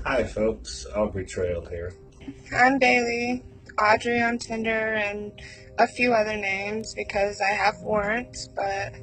Hi folks, Aubrey Trail here. I'm Bailey, Audrey on Tinder, and a few other names because I have warrants, but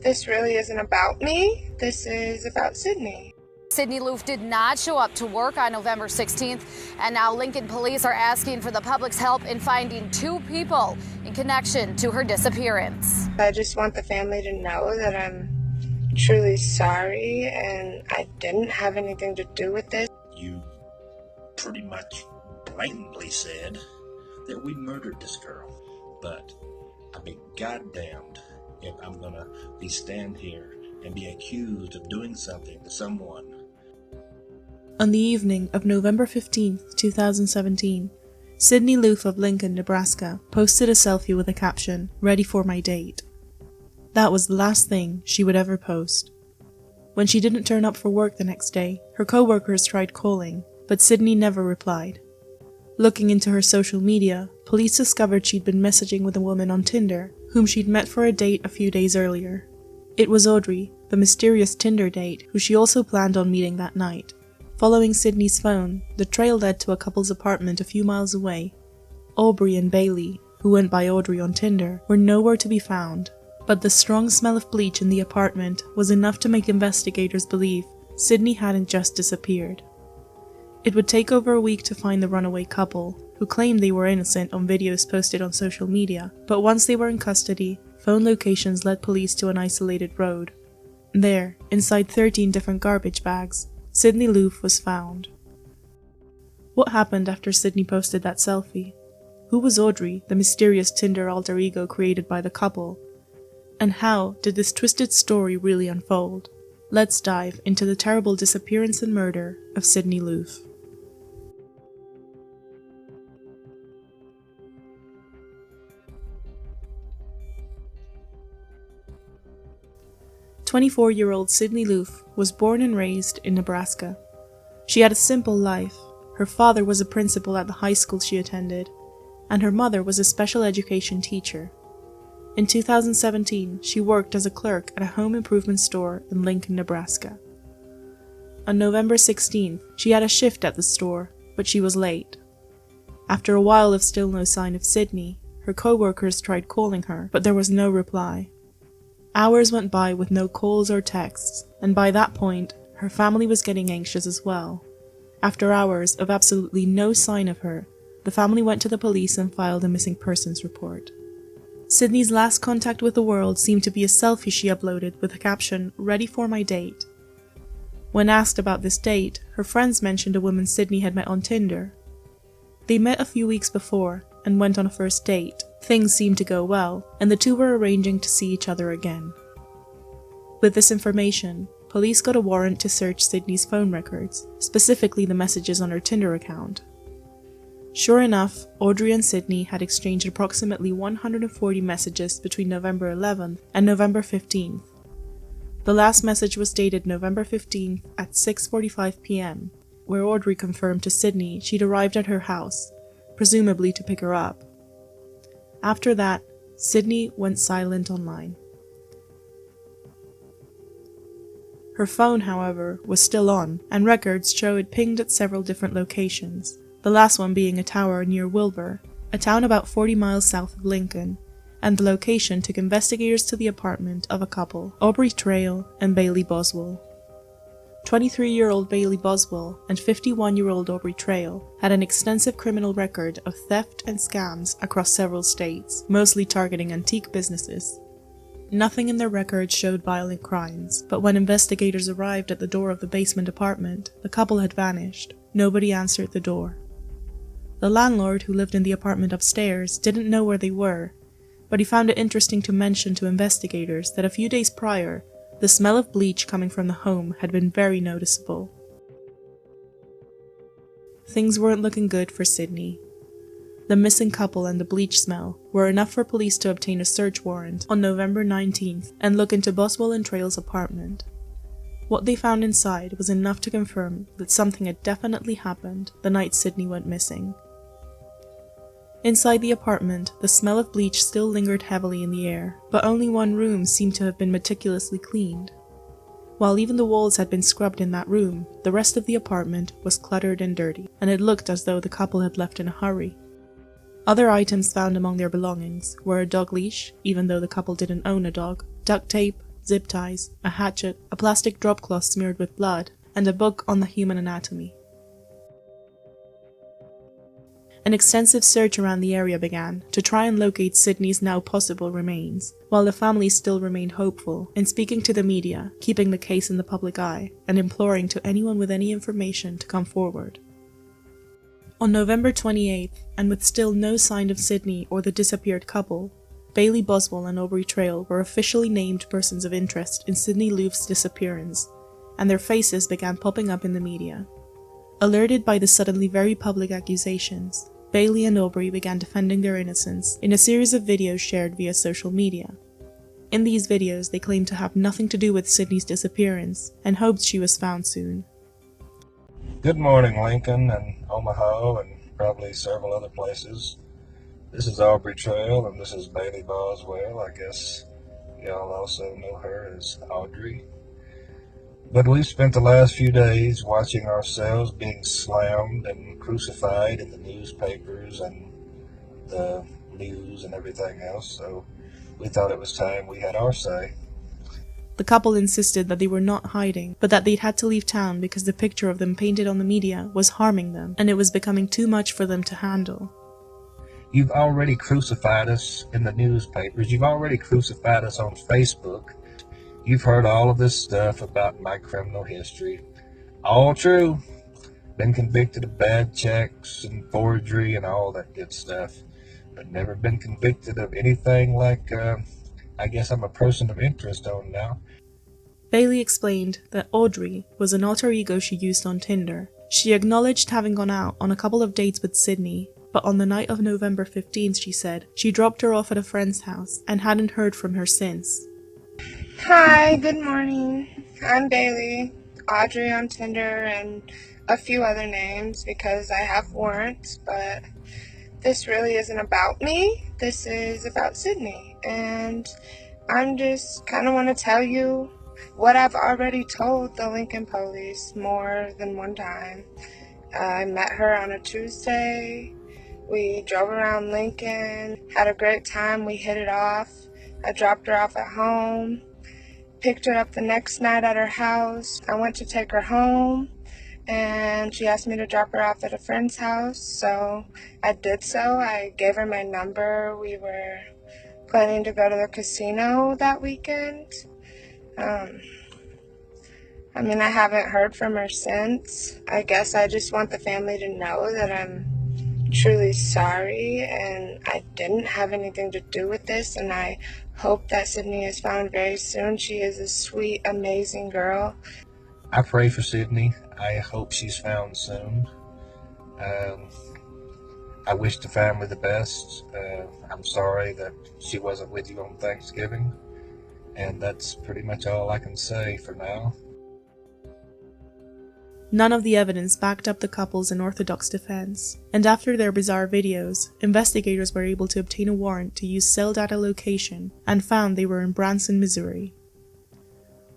this really isn't about me. This is about Sydney. Sydney Loofe did not show up to work on November 16th, and now Lincoln police are asking for the public's help in finding two people in connection to her disappearance. I just want the family to know that I'm truly sorry and I didn't have anything to do with this. You pretty much blatantly said that we murdered this girl, but I'd be goddamned if I'm gonna be stand here and be accused of doing something to someone. On the evening of November 15th, 2017, Sydney Loofe of Lincoln, Nebraska, posted a selfie with a caption, "Ready for my date." That was the last thing she would ever post. When she didn't turn up for work the next day, her co-workers tried calling, but Sydney never replied. Looking into her social media, police discovered she'd been messaging with a woman on Tinder, whom she'd met for a date a few days earlier. It was Audrey, the mysterious Tinder date, who she also planned on meeting that night. Following Sydney's phone, the trail led to a couple's apartment a few miles away. Aubrey and Bailey, who went by Audrey on Tinder, were nowhere to be found, but the strong smell of bleach in the apartment was enough to make investigators believe Sydney hadn't just disappeared. It would take over a week to find the runaway couple, who claimed they were innocent on videos posted on social media, but once they were in custody, phone locations led police to an isolated road. There, inside 13 different garbage bags, Sydney Loofe was found. What happened after Sydney posted that selfie? Who was Audrey, the mysterious Tinder alter ego created by the couple? And how did this twisted story really unfold? Let's dive into the terrible disappearance and murder of Sydney Loofe. "24-year-old Sydney Loofe was born and raised in Nebraska. She had a simple life. Her father was a principal at the high school she attended, and her mother was a special education teacher. In 2017, she worked as a clerk at a home improvement store in Lincoln, Nebraska. On November 16th, she had a shift at the store, but she was late. After a while of still no sign of Sydney, her co-workers tried calling her, but there was no reply. Hours went by with no calls or texts, and by that point, her family was getting anxious as well. After hours of absolutely no sign of her, the family went to the police and filed a missing persons report. Sydney's last contact with the world seemed to be a selfie she uploaded with the caption, "Ready for my date." When asked about this date, her friends mentioned a woman Sydney had met on Tinder. They met a few weeks before and went on a first date. Things seemed to go well, and the two were arranging to see each other again. With this information, police got a warrant to search Sydney's phone records, specifically the messages on her Tinder account. Sure enough, Audrey and Sydney had exchanged approximately 140 messages between November 11th and November 15th. The last message was dated November 15th at 6:45 p.m., where Audrey confirmed to Sydney she'd arrived at her house, presumably to pick her up. After that, Sydney went silent online. Her phone, however, was still on, and records show it pinged at several different locations, the last one being a tower near Wilbur, a town about 40 miles south of Lincoln, and the location took investigators to the apartment of a couple, Aubrey Trail and Bailey Boswell. 23-year-old Bailey Boswell and 51-year-old Aubrey Trail had an extensive criminal record of theft and scams across several states, mostly targeting antique businesses. Nothing in their records showed violent crimes, but when investigators arrived at the door of the basement apartment, the couple had vanished. Nobody answered the door. The landlord, who lived in the apartment upstairs, didn't know where they were, but he found it interesting to mention to investigators that a few days prior, the smell of bleach coming from the home had been very noticeable. Things weren't looking good for Sydney. The missing couple and the bleach smell were enough for police to obtain a search warrant on November 19th and look into Boswell and Trail's apartment. What they found inside was enough to confirm that something had definitely happened the night Sydney went missing. Inside the apartment, the smell of bleach still lingered heavily in the air, but only one room seemed to have been meticulously cleaned. While even the walls had been scrubbed in that room, the rest of the apartment was cluttered and dirty, and it looked as though the couple had left in a hurry. Other items found among their belongings were a dog leash, even though the couple didn't own a dog, duct tape, zip ties, a hatchet, a plastic drop cloth smeared with blood, and a book on the human anatomy. An extensive search around the area began to try and locate Sydney's now possible remains, while the family still remained hopeful in speaking to the media, keeping the case in the public eye, and imploring to anyone with any information to come forward. On November 28th, and with still no sign of Sydney or the disappeared couple, Bailey Boswell and Aubrey Trail were officially named persons of interest in Sydney Loofe's disappearance, and their faces began popping up in the media. Alerted by the suddenly very public accusations, Bailey and Aubrey began defending their innocence in a series of videos shared via social media. In these videos, they claimed to have nothing to do with Sydney's disappearance and hoped she was found soon. Good morning, Lincoln and Omaha and probably several other places. This is Aubrey Trail and this is Bailey Boswell. I guess y'all also know her as Audrey. But we've spent the last few days watching ourselves being slammed and crucified in the newspapers and the news and everything else, so we thought it was time we had our say. The couple insisted that they were not hiding, but that they'd had to leave town because the picture of them painted on the media was harming them, and it was becoming too much for them to handle. You've already crucified us in the newspapers. You've already crucified us on Facebook. You've heard all of this stuff about my criminal history. All true. Been convicted of bad checks and forgery and all that good stuff, but never been convicted of anything like, I guess I'm a person of interest on now. Bailey explained that Audrey was an alter ego she used on Tinder. She acknowledged having gone out on a couple of dates with Sydney, but on the night of November 15th, she said, she dropped her off at a friend's house and hadn't heard from her since. Hi, good morning. I'm Bailey, Audrey on Tinder, and a few other names because I have warrants, but this really isn't about me. This is about Sydney, and I'm just kind of want to tell you what I've already told the Lincoln police more than one time. I met her on a Tuesday. We drove around Lincoln, had a great time. We hit it off. I dropped her off at home, picked her up the next night at her house. I went to take her home, and she asked me to drop her off at a friend's house, so I did so. I gave her my number. We were planning to go to the casino that weekend. I haven't heard from her since. I guess I just want the family to know that I'm truly sorry and I didn't have anything to do with this, and I hope that Sydney is found very soon. She is a sweet, amazing girl. I pray for Sydney. I hope she's found soon. I wish the family the best. I'm sorry that she wasn't with you on Thanksgiving, and that's pretty much all I can say for now. None of the evidence backed up the couple's unorthodox defense, and after their bizarre videos, investigators were able to obtain a warrant to use cell data location and found they were in Branson, Missouri.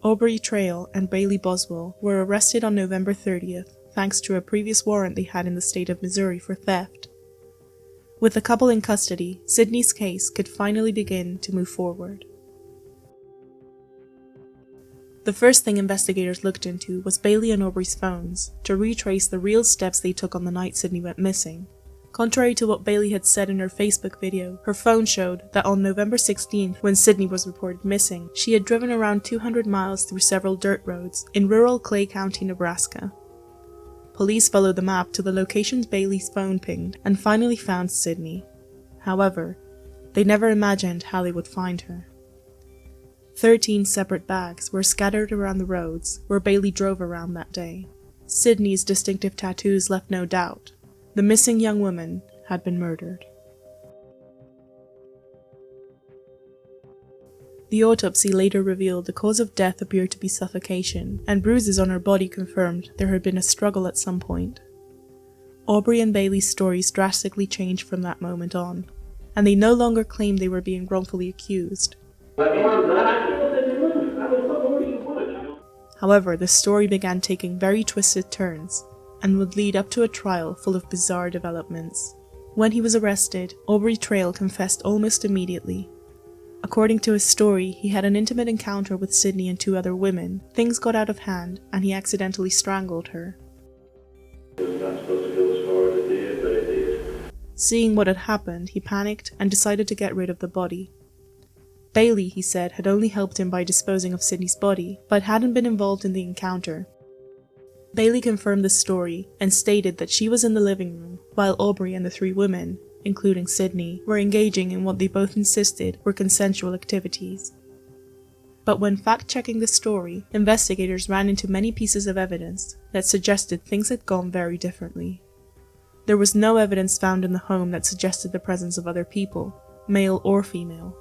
Aubrey Trail and Bailey Boswell were arrested on November 30th thanks to a previous warrant they had in the state of Missouri for theft. With the couple in custody, Sydney's case could finally begin to move forward. The first thing investigators looked into was Bailey and Aubrey's phones to retrace the real steps they took on the night Sydney went missing. Contrary to what Bailey had said in her Facebook video, her phone showed that on November 16th, when Sydney was reported missing, she had driven around 200 miles through several dirt roads in rural Clay County, Nebraska. Police followed the map to the locations Bailey's phone pinged and finally found Sydney. However, they never imagined how they would find her. 13 separate bags were scattered around the roads where Bailey drove around that day. Sydney's distinctive tattoos left no doubt. The missing young woman had been murdered. The autopsy later revealed the cause of death appeared to be suffocation, and bruises on her body confirmed there had been a struggle at some point. Aubrey and Bailey's stories drastically changed from that moment on, and they no longer claimed they were being wrongfully accused. However, the story began taking very twisted turns and would lead up to a trial full of bizarre developments. When he was arrested, Aubrey Trail confessed almost immediately. According to his story, he had an intimate encounter with Sydney and 2 other women. Things got out of hand, and he accidentally strangled her. Seeing what had happened, he panicked and decided to get rid of the body. Bailey, he said, had only helped him by disposing of Sydney's body, but hadn't been involved in the encounter. Bailey confirmed the story and stated that she was in the living room while Aubrey and the 3 women, including Sydney, were engaging in what they both insisted were consensual activities. But when fact-checking the story, investigators ran into many pieces of evidence that suggested things had gone very differently. There was no evidence found in the home that suggested the presence of other people, male or female.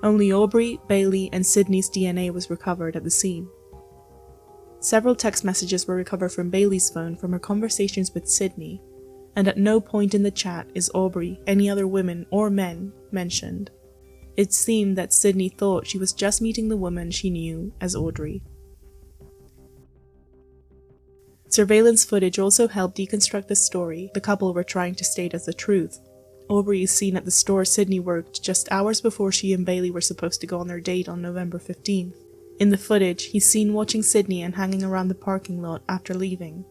Only Aubrey, Bailey, and Sydney's DNA was recovered at the scene. Several text messages were recovered from Bailey's phone from her conversations with Sydney, and at no point in the chat is Aubrey, any other women or men, mentioned. It seemed that Sydney thought she was just meeting the woman she knew as Audrey. Surveillance footage also helped deconstruct the story the couple were trying to state as the truth. Aubrey is seen at the store Sydney worked just hours before she and Bailey were supposed to go on their date on November 15th. In the footage, he's seen watching Sydney and hanging around the parking lot after leaving,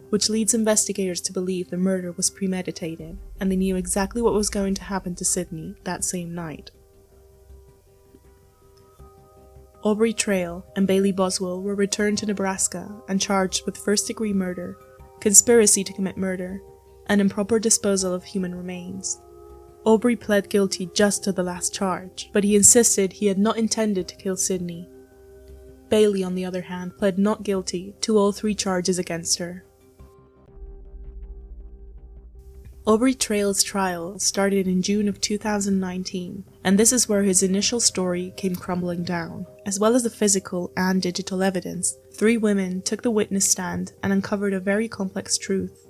which leads investigators to believe the murder was premeditated, and they knew exactly what was going to happen to Sydney that same night. Aubrey Trail and Bailey Boswell were returned to Nebraska and charged with first-degree murder, conspiracy to commit murder, and improper disposal of human remains. Aubrey pled guilty just to the last charge, but he insisted he had not intended to kill Sydney. Bailey, on the other hand, pled not guilty to all 3 charges against her. Aubrey Trail's trial started in June of 2019, and this is where his initial story came crumbling down. As well as the physical and digital evidence, 3 women took the witness stand and uncovered a very complex truth.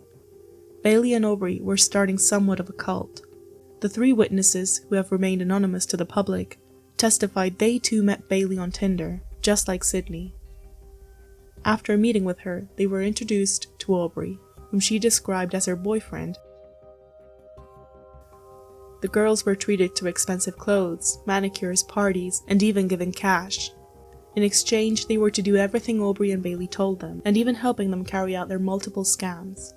Bailey and Aubrey were starting somewhat of a cult. The 3 witnesses, who have remained anonymous to the public, testified they too met Bailey on Tinder, just like Sydney. After meeting with her, they were introduced to Aubrey, whom she described as her boyfriend. The girls were treated to expensive clothes, manicures, parties, and even given cash. In exchange, they were to do everything Aubrey and Bailey told them, and even helping them carry out their multiple scams.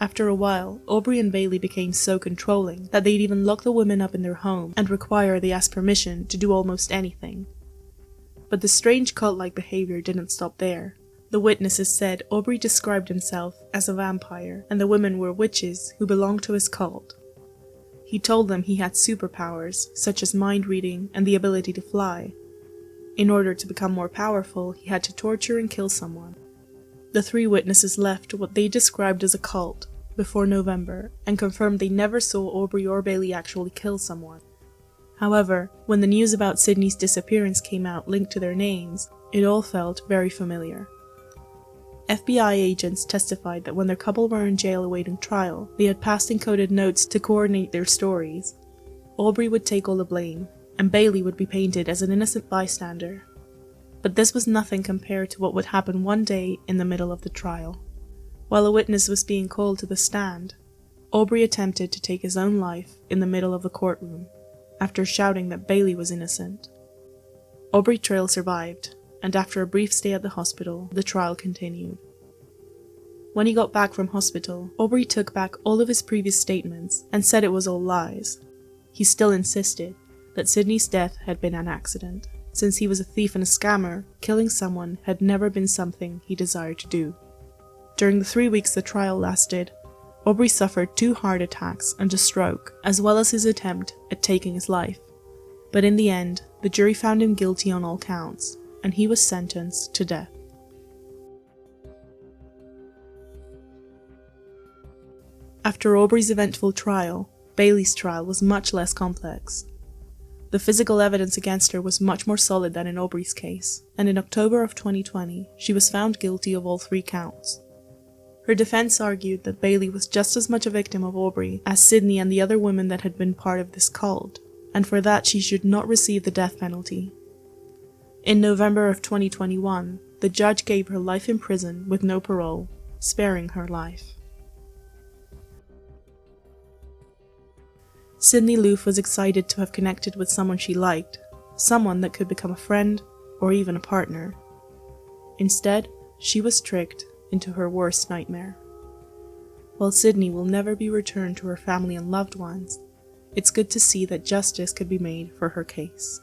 After a while, Aubrey and Bailey became so controlling that they'd even lock the women up in their home and require they ask permission to do almost anything. But the strange cult-like behavior didn't stop there. The witnesses said Aubrey described himself as a vampire, and the women were witches who belonged to his cult. He told them he had superpowers, such as mind reading and the ability to fly. In order to become more powerful, he had to torture and kill someone. The 3 witnesses left what they described as a cult before November and confirmed they never saw Aubrey or Bailey actually kill someone. However, when the news about Sydney's disappearance came out linked to their names, it all felt very familiar. FBI agents testified that when their couple were in jail awaiting trial, they had passed encoded notes to coordinate their stories. Aubrey would take all the blame, and Bailey would be painted as an innocent bystander. But this was nothing compared to what would happen one day in the middle of the trial. While a witness was being called to the stand, Aubrey attempted to take his own life in the middle of the courtroom, after shouting that Bailey was innocent. Aubrey Trail survived, and after a brief stay at the hospital, the trial continued. When he got back from hospital, Aubrey took back all of his previous statements and said it was all lies. He still insisted that Sydney's death had been an accident. Since he was a thief and a scammer, killing someone had never been something he desired to do. During the 3 weeks the trial lasted, Aubrey suffered 2 heart attacks and a stroke, as well as his attempt at taking his life. But in the end, the jury found him guilty on all counts, and he was sentenced to death. After Aubrey's eventful trial, Bailey's trial was much less complex. The physical evidence against her was much more solid than in Aubrey's case, and in October of 2020, she was found guilty of all 3 counts. Her defense argued that Bailey was just as much a victim of Aubrey as Sydney and the other women that had been part of this cult, and for that she should not receive the death penalty. In November of 2021, the judge gave her life in prison with no parole, sparing her life. Sydney Loofe was excited to have connected with someone she liked, someone that could become a friend or even a partner. Instead, she was tricked into her worst nightmare. While Sydney will never be returned to her family and loved ones, it's good to see that justice could be made for her case.